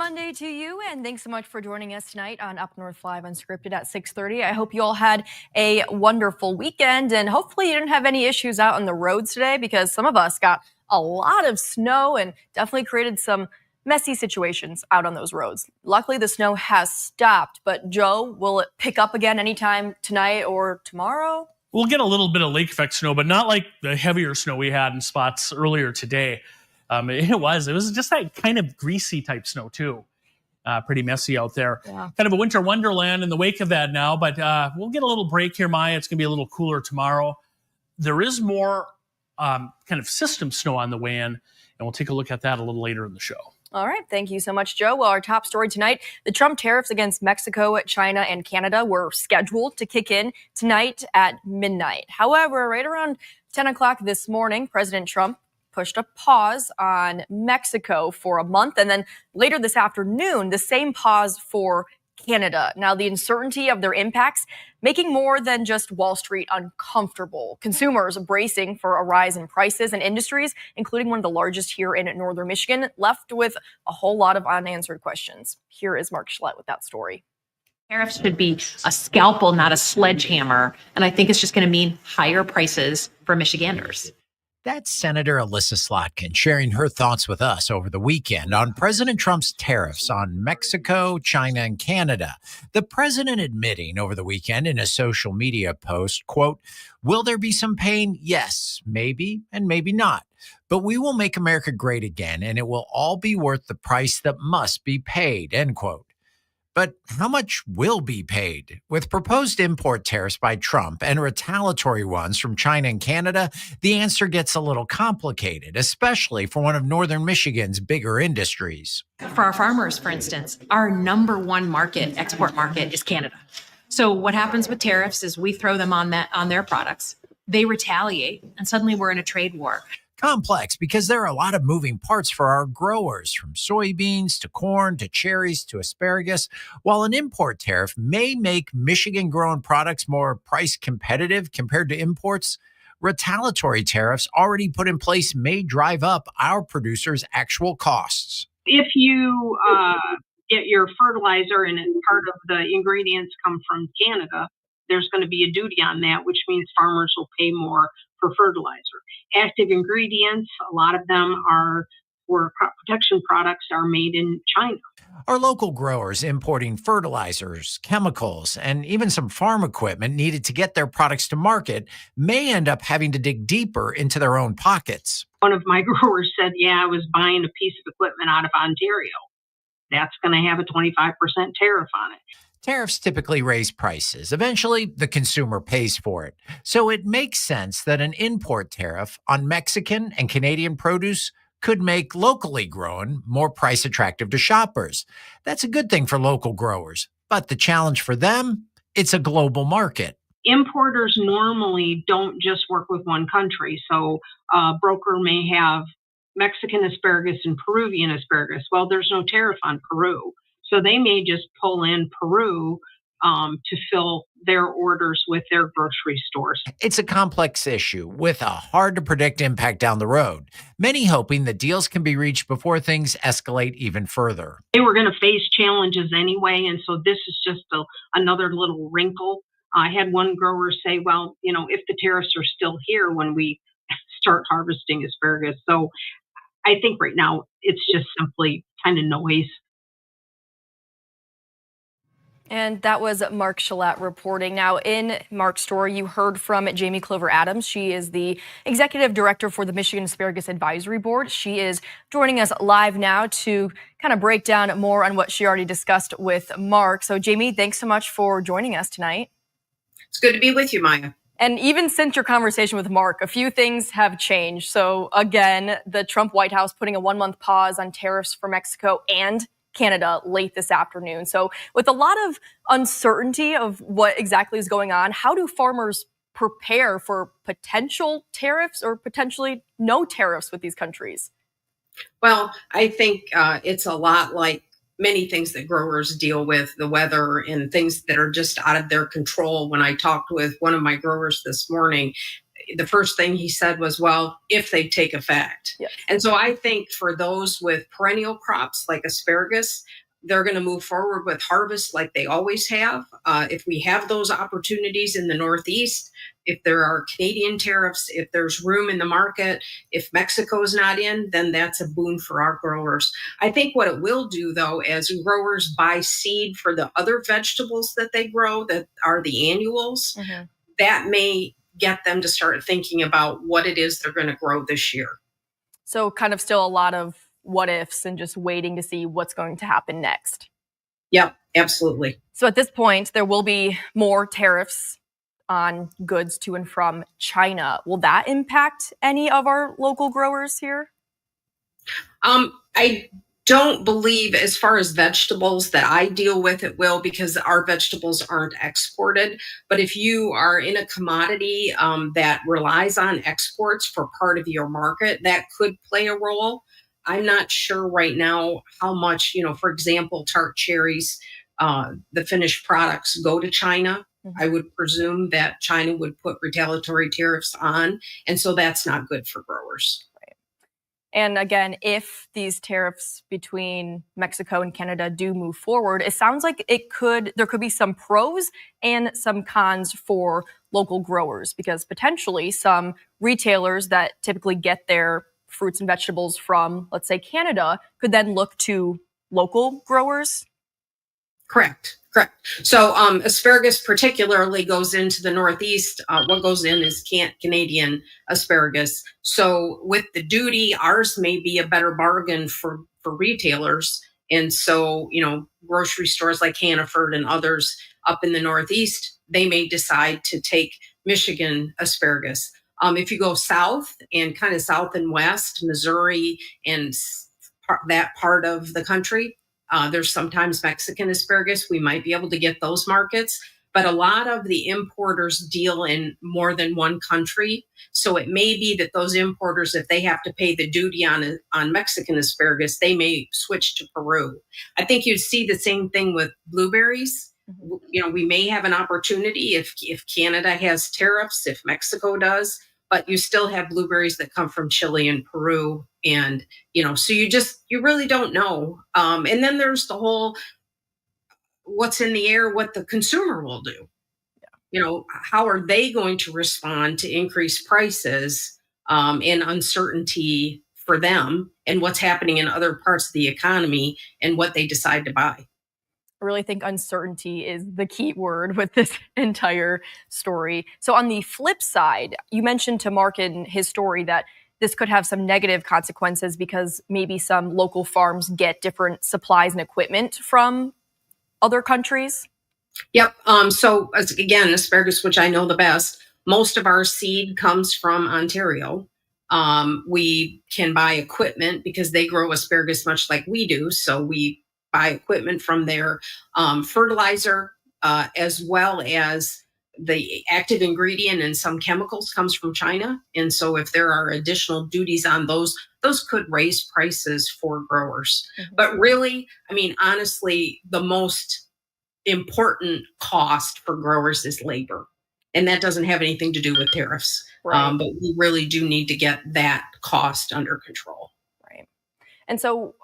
Monday to you, and thanks so much for joining us tonight on UpNorthLive Unscripted at 6:30. I hope you all had a wonderful weekend, and hopefully you didn't have any issues out on the roads today, because some of us got a lot of snow and definitely created some messy situations out on those roads. Luckily, the snow has stopped, but Joe, will it pick up again anytime tonight or tomorrow? We'll get a little bit of lake effect snow, but not like the heavier snow we had in spots earlier today. It was just that kind of greasy type snow too. Pretty messy out there. Yeah. Kind of a winter wonderland in the wake of that now, but we'll get a little break here, Maya. It's going to be a little cooler tomorrow. There is more kind of system snow on the way in, and we'll take a look at that a little later in the show. All right. Thank you so much, Joe. Well, our top story tonight, the Trump tariffs against Mexico, China, and Canada were scheduled to kick in tonight at midnight. However, right around 10 o'clock this morning, President Trump pushed a pause on Mexico for a month. And then later this afternoon, the same pause for Canada. Now, the uncertainty of their impacts making more than just Wall Street uncomfortable. Consumers bracing for a rise in prices, and industries, including one of the largest here in northern Michigan, left with a whole lot of unanswered questions. Here is Mark Schlett with that story. Tariffs should be a scalpel, not a sledgehammer. And I think it's just going to mean higher prices for Michiganders. That's Senator Alyssa Slotkin sharing her thoughts with us over the weekend on President Trump's tariffs on Mexico, China, and Canada. The president admitting over the weekend in a social media post, quote, "Will there be some pain? Yes, maybe, and maybe not. But we will make America great again, and it will all be worth the price that must be paid," end quote. But how much will be paid? With proposed import tariffs by Trump and retaliatory ones from China and Canada, the answer gets a little complicated, especially for one of northern Michigan's bigger industries. For our farmers, for instance, our number one export market is Canada. So what happens with tariffs is we throw them on their products. They retaliate, and suddenly we're in a trade war. Complex because there are a lot of moving parts for our growers, from soybeans to corn to cherries to asparagus. While an import tariff may make Michigan-grown products more price competitive compared to imports, retaliatory tariffs already put in place may drive up our producers' actual costs. If you get your fertilizer and part of the ingredients come from Canada, there's going to be a duty on that, which means farmers will pay more for fertilizer. Active ingredients, a lot of them crop protection products are made in China. Our local growers importing fertilizers, chemicals, and even some farm equipment needed to get their products to market may end up having to dig deeper into their own pockets. One of my growers said, I was buying a piece of equipment out of Ontario. That's going to have a 25% tariff on it. Tariffs typically raise prices. Eventually, the consumer pays for it. So it makes sense that an import tariff on Mexican and Canadian produce could make locally grown more price attractive to shoppers. That's a good thing for local growers. But the challenge for them, it's a global market. Importers normally don't just work with one country. So a broker may have Mexican asparagus and Peruvian asparagus. Well, there's no tariff on Peru. So they may just pull in Peru to fill their orders with their grocery stores. It's a complex issue with a hard-to-predict impact down the road. Many hoping that deals can be reached before things escalate even further. They were going to face challenges anyway, and so this is just another little wrinkle. I had one grower say, well, if the tariffs are still here when we start harvesting asparagus. So I think right now it's just simply kind of noise. And that was Mark Schlett reporting. Now, in Mark's story, you heard from Jamie Clover Adams. She is the executive director for the Michigan Asparagus Advisory Board. She is joining us live now to kind of break down more on what she already discussed with Mark. So, Jamie, thanks so much for joining us tonight. It's good to be with you, Maya. And even since your conversation with Mark, a few things have changed. So, again, the Trump White House putting a 1-month pause on tariffs for Mexico and Canada late this afternoon. So with a lot of uncertainty of what exactly is going on, how do farmers prepare for potential tariffs or potentially no tariffs with these countries? Well, I think it's a lot like many things that growers deal with, the weather and things that are just out of their control. When I talked with one of my growers this morning, the first thing he said was, well, if they take effect. Yes. And so I think for those with perennial crops like asparagus, they're going to move forward with harvest like they always have. If we have those opportunities in the Northeast, if there are Canadian tariffs, if there's room in the market, if Mexico's not in, then that's a boon for our growers. I think what it will do, though, as growers buy seed for the other vegetables that they grow that are the annuals, that may get them to start thinking about what it is they're going to grow this year. So kind of still a lot of what ifs and just waiting to see what's going to happen next. Yep, absolutely. So at this point, there will be more tariffs on goods to and from China. Will that impact any of our local growers here? I don't believe, as far as vegetables that I deal with, it will, because our vegetables aren't exported. But if you are in a commodity that relies on exports for part of your market, that could play a role. I'm not sure right now how much, for example, tart cherries, the finished products go to China. I would presume that China would put retaliatory tariffs on. And so that's not good for growers. And again, if these tariffs between Mexico and Canada do move forward, it sounds like there could be some pros and some cons for local growers, because potentially some retailers that typically get their fruits and vegetables from, let's say, Canada, could then look to local growers. Correct. So asparagus particularly goes into the Northeast. What goes in is Canadian asparagus. So with the duty, ours may be a better bargain for retailers. And so, grocery stores like Hannaford and others up in the Northeast, they may decide to take Michigan asparagus. If you go south and kind of south and west, Missouri and that part of the country, there's sometimes Mexican asparagus. We might be able to get those markets, but a lot of the importers deal in more than one country. So it may be that those importers, if they have to pay the duty on Mexican asparagus, they may switch to Peru. I think you'd see the same thing with blueberries. We may have an opportunity if Canada has tariffs, if Mexico does, but you still have blueberries that come from Chile and Peru. And, so you really don't know. And then there's the whole, what's in the air, what the consumer will do. How are they going to respond to increased prices and uncertainty for them, and what's happening in other parts of the economy and what they decide to buy. I really think uncertainty is the key word with this entire story. So on the flip side, you mentioned to Mark in his story that this could have some negative consequences because maybe some local farms get different supplies and equipment from other countries. Yep. So again, asparagus, which I know the best, most of our seed comes from Ontario. We can buy equipment because they grow asparagus much like we do. So we buy equipment from their fertilizer, as well as the active ingredient and some chemicals comes from China. And so if there are additional duties on those could raise prices for growers. But really, honestly, the most important cost for growers is labor. And that doesn't have anything to do with tariffs. Right. But we really do need to get that cost under control. Right. And so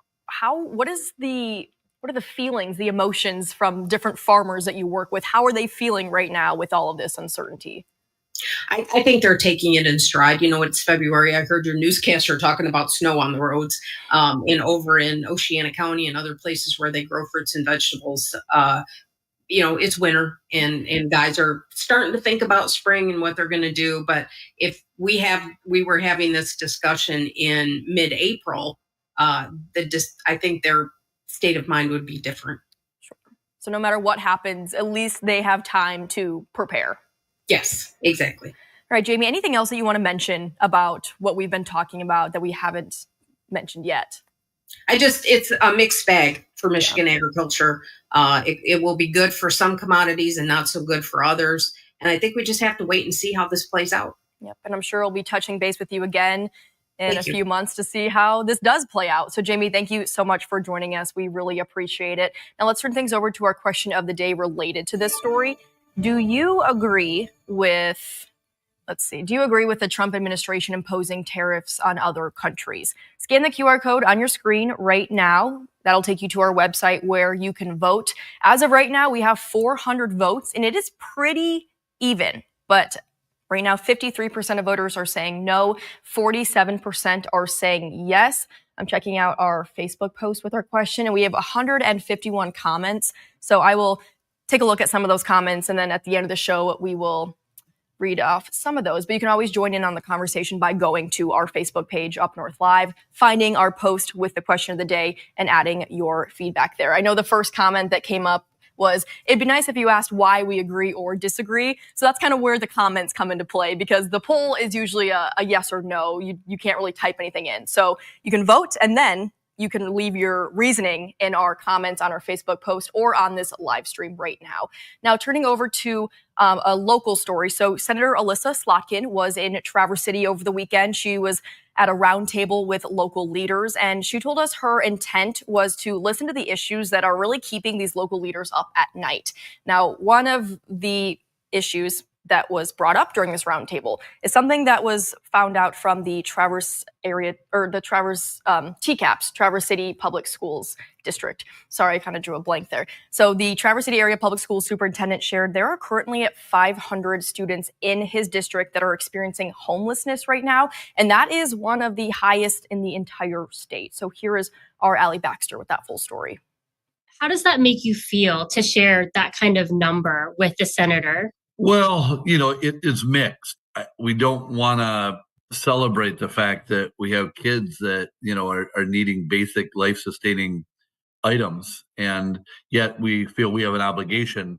what are the feelings, the emotions from different farmers that you work with? How are they feeling right now with all of this uncertainty? I think they're taking it in stride. It's February. I heard your newscaster talking about snow on the roads and over in Oceana County and other places where they grow fruits and vegetables. It's winter and guys are starting to think about spring and what they're going to do. But if we were having this discussion in mid-April, I think their state of mind would be different. Sure. So no matter what happens, at least they have time to prepare. Yes, exactly. All right, Jamie, anything else that you want to mention about what we've been talking about that we haven't mentioned yet? It's a mixed bag for Michigan agriculture. It will be good for some commodities and not so good for others. And I think we just have to wait and see how this plays out. Yep. And I'm sure we'll be touching base with you again in a few months to see how this does play out. So Jamie, thank you so much for joining us. We really appreciate it. Now let's turn things over to our question of the day related to this story. Do you agree with Let's see. Do you agree with the Trump administration imposing tariffs on other countries? Scan the QR code on your screen right now. That'll take you to our website where you can vote. As of right now, we have 400 votes, and it is pretty even. But right now, 53% of voters are saying no, 47% are saying yes. I'm checking out our Facebook post with our question, and we have 151 comments. So I will take a look at some of those comments, and then at the end of the show, we will read off some of those. But you can always join in on the conversation by going to our Facebook page, Up North Live, finding our post with the question of the day, and adding your feedback there. I know the first comment that came up was, it'd be nice if you asked why we agree or disagree. So that's kind of where the comments come into play, because the poll is usually a yes or no. You can't really type anything in. So you can vote, and then you can leave your reasoning in our comments on our Facebook post or on this live stream right now. Now, turning over to a local story. So Senator Alyssa Slotkin was in Traverse City over the weekend. She was at a roundtable with local leaders, and she told us her intent was to listen to the issues that are really keeping these local leaders up at night. Now, one of the issues that was brought up during this roundtable is something that was found out from the Traverse area, or the Traverse TCAPS, Traverse City Public Schools District. Sorry, I kind of drew a blank there. So the Traverse City Area Public Schools Superintendent shared there are currently at 500 students in his district that are experiencing homelessness right now, and that is one of the highest in the entire state. So here is our Allie Baxter with that full story. How does that make you feel to share that kind of number with the senator? Well, it's mixed. We don't want to celebrate the fact that we have kids that, are needing basic life-sustaining items. And yet we feel we have an obligation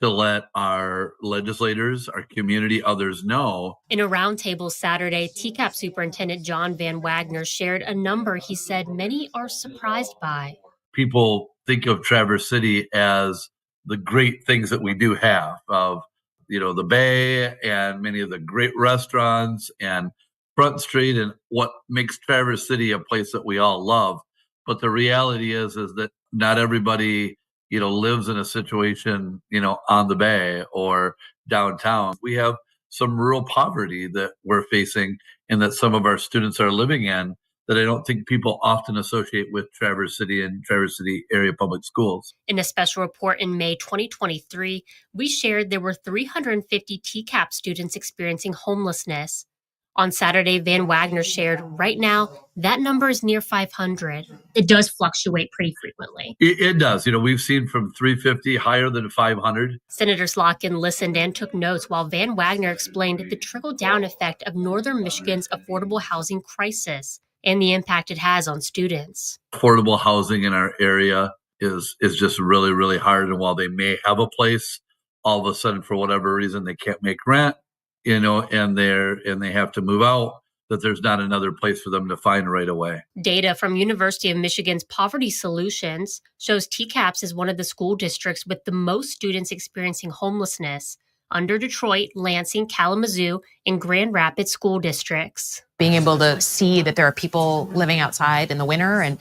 to let our legislators, our community, others know. In a roundtable Saturday, TCAP Superintendent John Van Wagner shared a number he said many are surprised by. People think of Traverse City as the great things that we do have, of the Bay and many of the great restaurants and Front Street and what makes Traverse City a place that we all love. But the reality is that not everybody, lives in a situation, on the Bay or downtown. We have some rural poverty that we're facing and that some of our students are living in that I don't think people often associate with Traverse City and Traverse City area public schools. In a special report in May 2023, we shared there were 350 TCAP students experiencing homelessness. On Saturday, Van Wagner shared right now that number is near 500. It does fluctuate pretty frequently. It does. We've seen from 350 higher than 500. Senator Slotkin listened and took notes while Van Wagner explained the trickle-down effect of Northern Michigan's affordable housing crisis and the impact it has on students. Affordable housing in our area is just really, really hard. And while they may have a place, all of a sudden, for whatever reason, they can't make rent, and they have to move out, that there's not another place for them to find right away. Data from University of Michigan's Poverty Solutions shows TCAPS is one of the school districts with the most students experiencing homelessness, under Detroit, Lansing, Kalamazoo, and Grand Rapids school districts. Being able to see that there are people living outside in the winter, and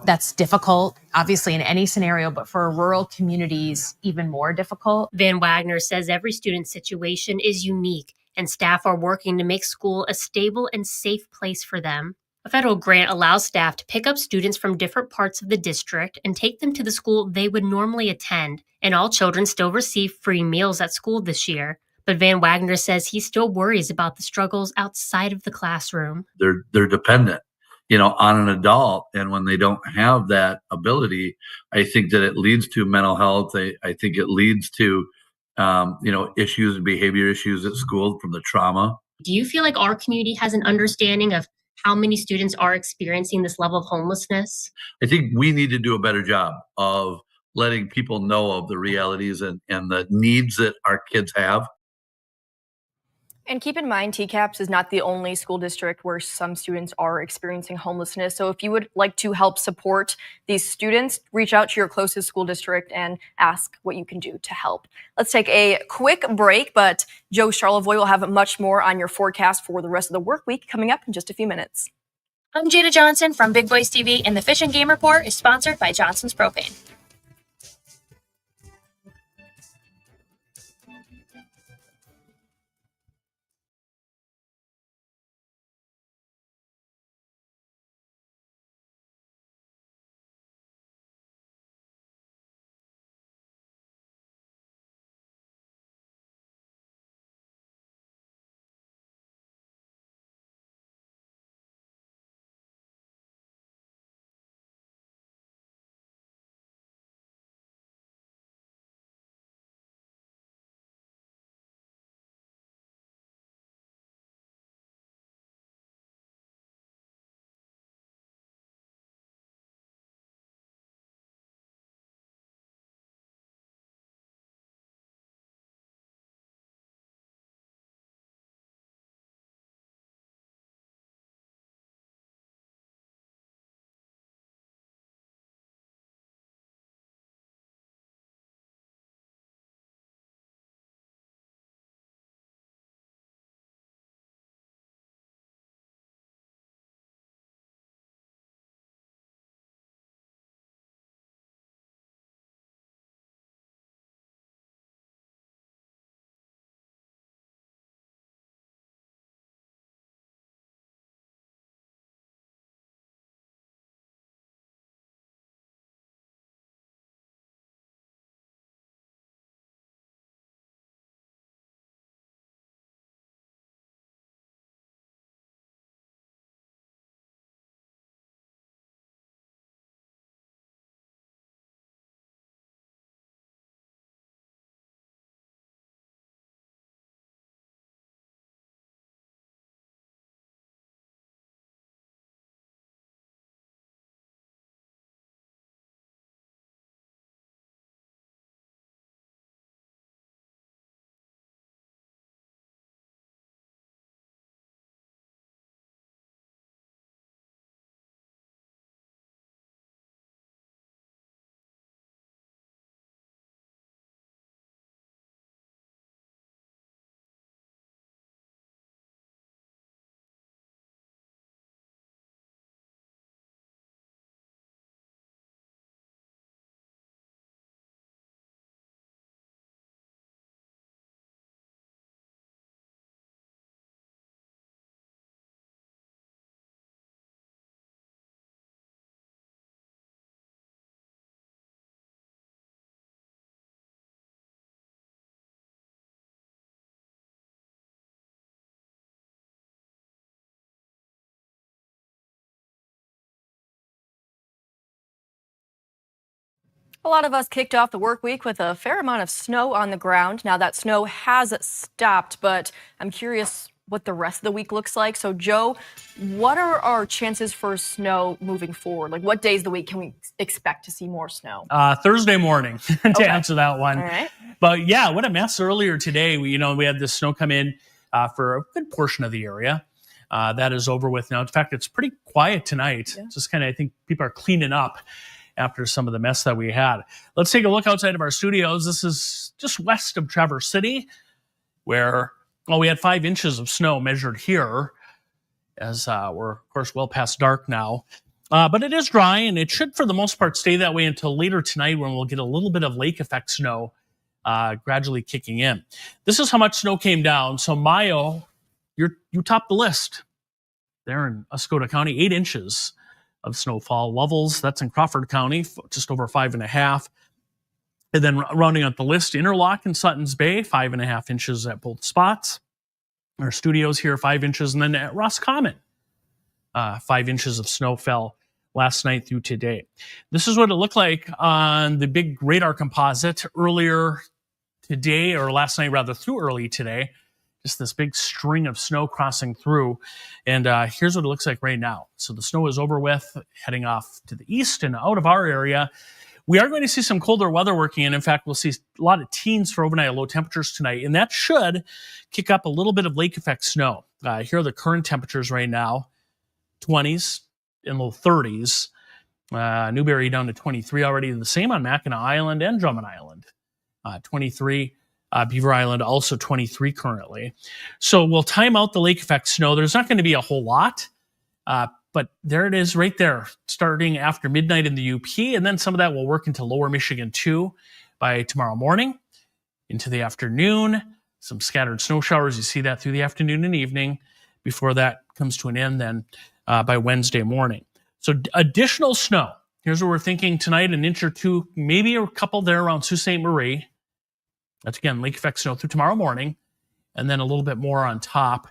that's difficult, obviously, in any scenario, but for rural communities, even more difficult. Van Wagner says every student's situation is unique, and staff are working to make school a stable and safe place for them. A federal grant allows staff to pick up students from different parts of the district and take them to the school they would normally attend, and all children still receive free meals at school this year. But Van Wagner says he still worries about the struggles outside of the classroom. They're dependent, on an adult, and when they don't have that ability, I think that it leads to mental health. I think it leads to, issues and behavior issues at school from the trauma. Do you feel like our community has an understanding of how many students are experiencing this level of homelessness? I think we need to do a better job of letting people know of the realities and the needs that our kids have. And keep in mind, TCAPS is not the only school district where some students are experiencing homelessness. So if you would like to help support these students, reach out to your closest school district and ask what you can do to help. Let's take a quick break, but Joe Charlevoix will have much more on your forecast for the rest of the work week coming up in just a few minutes. I'm Jada Johnson from Big Boys TV, and the Fish and Game Report is sponsored by Johnson's Propane. A lot of us kicked off the work week with a fair amount of snow on the ground. Now that snow has stopped, but I'm curious what the rest of the week looks like. So Joe, what are our chances for snow moving forward? Like what days of the week can we expect to see more snow? Thursday morning to Okay. answer that one. All right. But yeah, what a mess earlier today. We had this snow come in for a good portion of the area. That is over with now. In fact, it's pretty quiet tonight. Yeah. Just kind of, I think people are cleaning up after some of the mess that we had. Let's take a look outside of our studios. This is just west of Traverse City, where we had 5 inches of snow measured here, as we're, of course, well past dark now. But it is dry, and it should, for the most part, stay that way until later tonight, when we'll get a little bit of lake effect snow gradually kicking in. This is how much snow came down. So Mayo, you topped the list there in Oscoda County, 8 inches of snowfall. Lovels, that's in Crawford County, just over 5.5. And then rounding out the list, Interlock and Sutton's Bay, 5.5 inches at both spots. Our studios here, 5 inches. And then at Roscommon, 5 inches of snow fell last night through today. This is what it looked like on the big radar composite earlier today, or last night rather, through early today. Just this big string of snow crossing through. And here's what it looks like right now. So the snow is over with, heading off to the east and out of our area. We are going to see some colder weather working in. In fact, we'll see a lot of teens for overnight low temperatures tonight, and that should kick up a little bit of lake effect snow. Here are the current temperatures right now, 20s and low 30s. Newberry down to 23 already. The same on Mackinac Island and Drummond Island, 23. Beaver Island also 23 currently. So we'll time out the lake effect snow. There's not going to be a whole lot, but there it is right there, starting after midnight in the UP, and then some of that will work into lower Michigan too by tomorrow morning into the afternoon. Some scattered snow showers. You see that through the afternoon and evening before that comes to an end then by Wednesday morning. So additional snow. Here's what we're thinking tonight, an inch or two, maybe a couple there around Sault Ste. Marie. That's, again, lake effect snow through tomorrow morning, and then a little bit more on top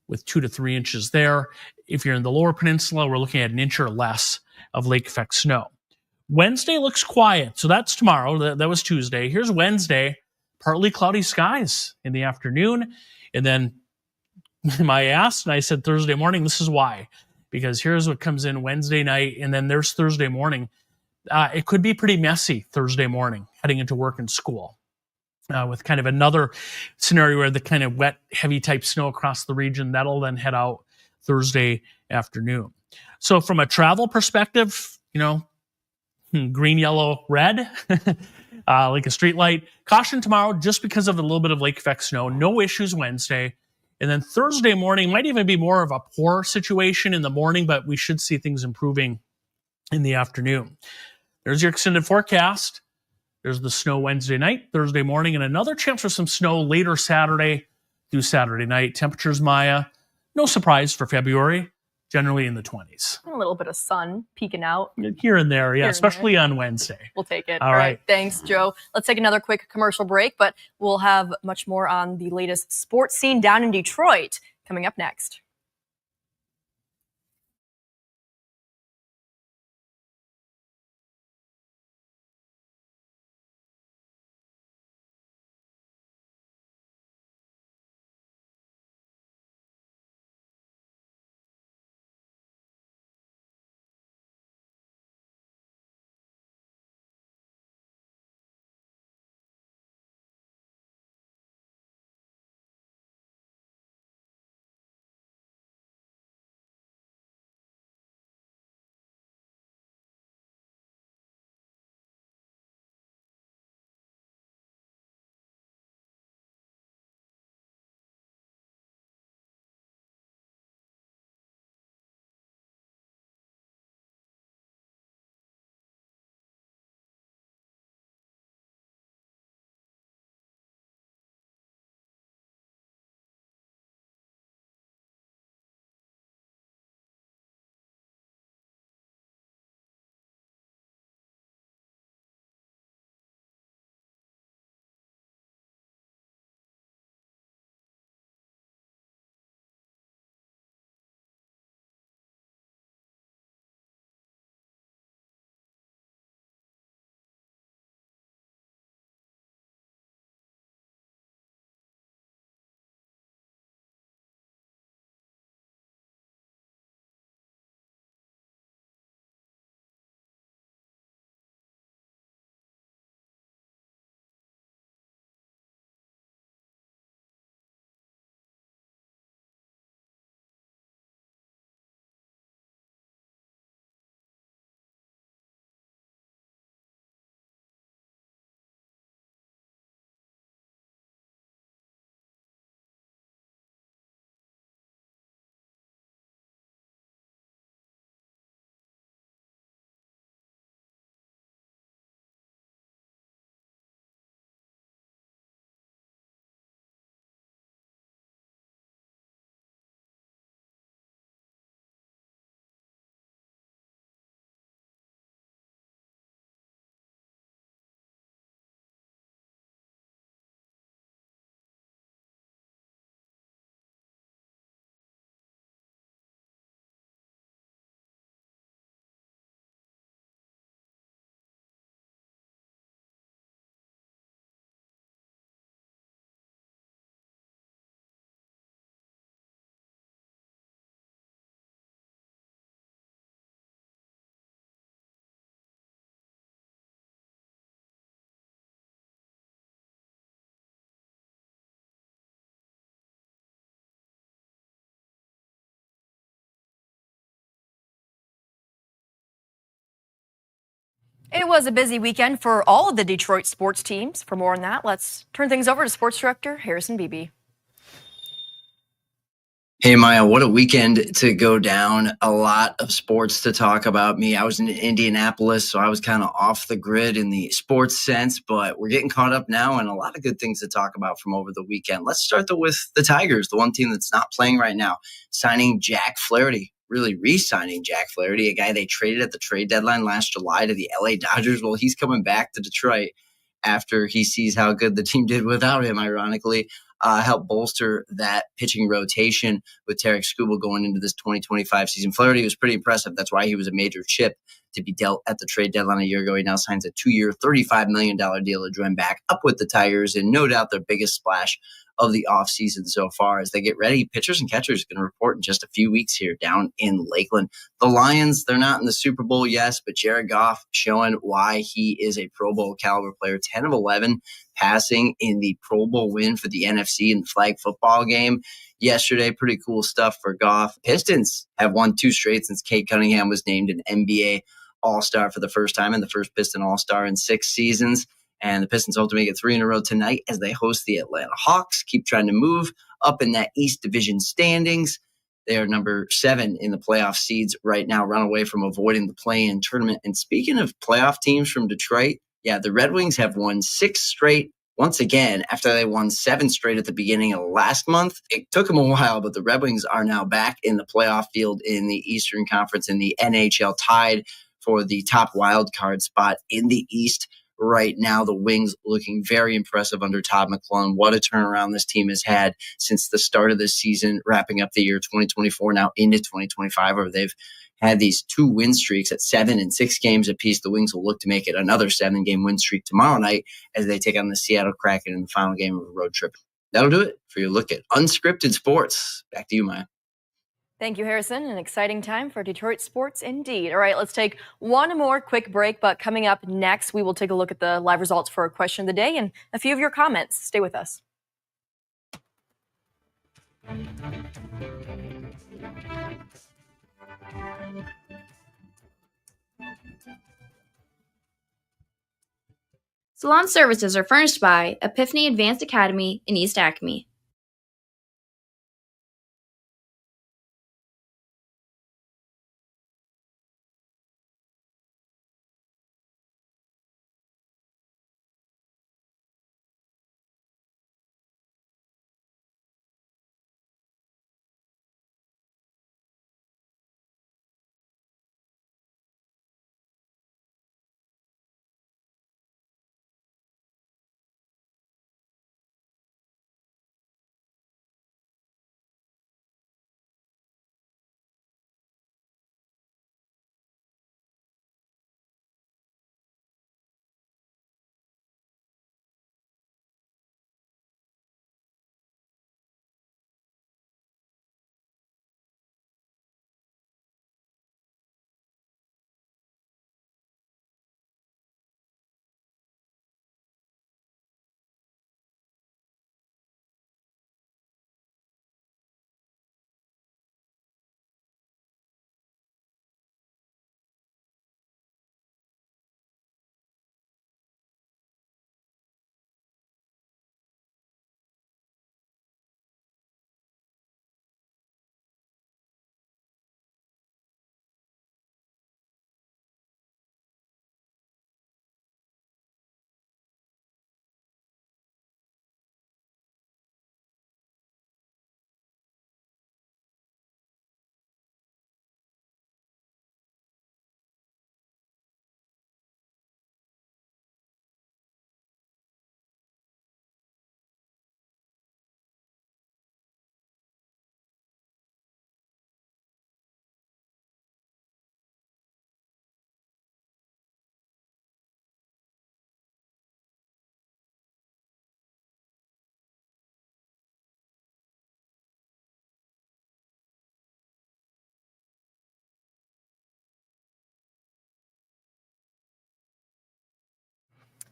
with 2 to 3 inches there. If you're in the lower peninsula, we're looking at an inch or less of lake effect snow. Wednesday looks quiet, so that's tomorrow. That was Tuesday. Here's Wednesday, partly cloudy skies in the afternoon. And then I asked, and I said Thursday morning, this is why. Because here's what comes in Wednesday night, and then there's Thursday morning. It could be pretty messy Thursday morning, heading into work and school. With kind of another scenario where the kind of wet, heavy type snow across the region, that'll then head out Thursday afternoon. So from a travel perspective, green, yellow, red, like a street light. Caution tomorrow just because of a little bit of lake effect snow. No issues Wednesday. And then Thursday morning might even be more of a poor situation in the morning, but we should see things improving in the afternoon. There's your extended forecast. There's the snow Wednesday night, Thursday morning, and another chance for some snow later Saturday through Saturday night. Temperatures, Maya, no surprise for February, generally in the 20s. A little bit of sun peeking out. Here and there, yeah, especially on Wednesday. We'll take it. All right. Thanks, Joe. Let's take another quick commercial break, but we'll have much more on the latest sports scene down in Detroit coming up next. It was a busy weekend for all of the Detroit sports teams. For more on that, let's turn things over to sports director Harrison Beebe. Hey, Maya, what a weekend to go down. A lot of sports to talk about. I was in Indianapolis, so I was kind of off the grid in the sports sense, but we're getting caught up now and a lot of good things to talk about from over the weekend. Let's start though with the Tigers, the one team that's not playing right now, signing Jack Flaherty. Really re-signing Jack Flaherty, a guy they traded at the trade deadline last July to the LA Dodgers. Well, he's coming back to Detroit after he sees how good the team did without him, ironically. Help bolster that pitching rotation with Tarek Skubal going into this 2025 season. Flaherty was pretty impressive. That's why he was a major chip to be dealt at the trade deadline a year ago. He now signs a 2-year, $35 million deal to join back up with the Tigers, and no doubt their biggest splash of the offseason so far as they get ready. Pitchers and catchers going to report in just a few weeks here down in Lakeland. The Lions, they're not in the Super Bowl, yes, but Jared Goff showing why he is a Pro Bowl caliber player. 10 of 11 passing in the Pro Bowl win for the NFC in the flag football game yesterday. Pretty cool stuff for Goff. Pistons have won 2 straight since Cade Cunningham was named an NBA All-Star for the first time and the first Piston All-Star in 6 seasons. And the Pistons hope to make it 3 in a row tonight as they host the Atlanta Hawks. Keep trying to move up in that East Division standings. They are number 7 in the playoff seeds right now, run away from avoiding the play-in tournament. And speaking of playoff teams from Detroit, the Red Wings have won 6 straight once again after they won 7 straight at the beginning of last month. It took them a while, but the Red Wings are now back in the playoff field in the Eastern Conference in the NHL, tied for the top wild card spot in the East. Right now, the Wings looking very impressive under Todd McClellan. What a turnaround this team has had since the start of this season, wrapping up the year 2024, now into 2025, where they've had these 2 win streaks at 7 and 6 games apiece. The Wings will look to make it another 7-game win streak tomorrow night as they take on the Seattle Kraken in the final game of a road trip. That'll do it for your look at unscripted sports. Back to you, Maya. Thank you, Harrison. An exciting time for Detroit sports indeed. All right, let's take one more quick break, but coming up next, we will take a look at the live results for a question of the day and a few of your comments. Stay with us. Salon services are furnished by Epiphany Advanced Academy in East Acme.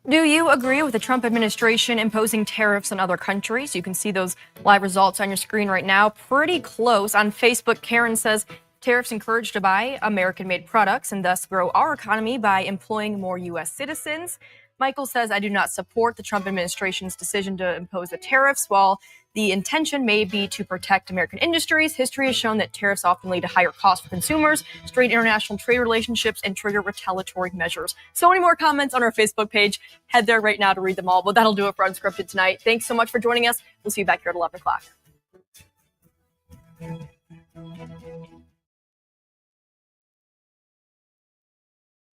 Do you agree with the Trump administration imposing tariffs on other countries? You can see those live results on your screen right now. Pretty close. On Facebook, Karen says Tariffs encourage to buy American-made products and thus grow our economy by employing more U.S. citizens. Michael says, I do not support the Trump administration's decision to impose the tariffs. While the intention may be to protect American industries, history has shown that tariffs often lead to higher costs for consumers, strain international trade relationships, and trigger retaliatory measures. So many more comments on our Facebook page. Head there right now to read them all. But that'll do it for Unscripted tonight. Thanks so much for joining us. We'll see you back here at 11 o'clock.